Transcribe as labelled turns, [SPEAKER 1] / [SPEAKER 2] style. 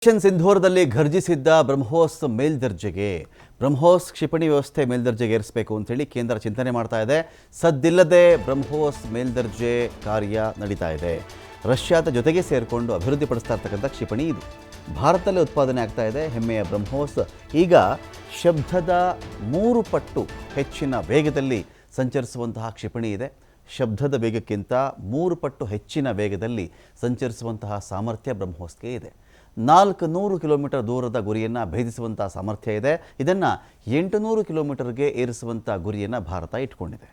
[SPEAKER 1] Operation ಸಿಂಧೂರದಲ್ಲಿ ಘರ್ಜಿಸಿದ್ದ BrahMos ಮೇಲ್ದರ್ಜೆಗೆ BrahMos ಕ್ಷಿಪಣಿ ವ್ಯವಸ್ಥೆ ಮೇಲ್ದರ್ಜೆಗೆ ಏರಿಸಬೇಕು ಅಂತೇಳಿ ಕೇಂದ್ರ ಚಿಂತನೆ ಮಾಡ್ತಾ ಇದೆ. ಸದ್ದಿಲ್ಲದೆ ಬ್ರಹ್ಮೋಸ್ ಮೇಲ್ದರ್ಜೆ ಕಾರ್ಯ ನಡೀತಾ ಇದೆ. ರಷ್ಯಾದ ಜೊತೆಗೆ ಸೇರಿಕೊಂಡು ಅಭಿವೃದ್ಧಿಪಡಿಸ್ತಾ ಇರ್ತಕ್ಕಂಥ ಕ್ಷಿಪಣಿ ಇದು. ಭಾರತದಲ್ಲೇ ಉತ್ಪಾದನೆ ಆಗ್ತಾ ಇದೆ. ಹೆಮ್ಮೆಯ ಬ್ರಹ್ಮೋಸ್ ಈಗ ಶಬ್ದದ 3 ಪಟ್ಟು ಹೆಚ್ಚಿನ ವೇಗದಲ್ಲಿ ಸಂಚರಿಸುವಂತಹ ಕ್ಷಿಪಣಿ ಇದೆ. ಶಬ್ದದ ವೇಗಕ್ಕಿಂತ 3 ಪಟ್ಟು ಹೆಚ್ಚಿನ ವೇಗದಲ್ಲಿ ಸಂಚರಿಸುವಂತಹ ಸಾಮರ್ಥ್ಯ ಬ್ರಹ್ಮೋಸ್ಗೆ ಇದೆ. 400 ಕಿಲೋಮೀಟರ್ ದೂರದ ಗುರಿಯನ್ನು ಭೇದಿಸುವಂಥ ಸಾಮರ್ಥ್ಯ ಇದೆ. ಇದನ್ನು 800 ಕಿಲೋಮೀಟರ್ಗೆ ಏರಿಸುವಂಥ ಗುರಿಯನ್ನು ಭಾರತ ಇಟ್ಕೊಂಡಿದೆ.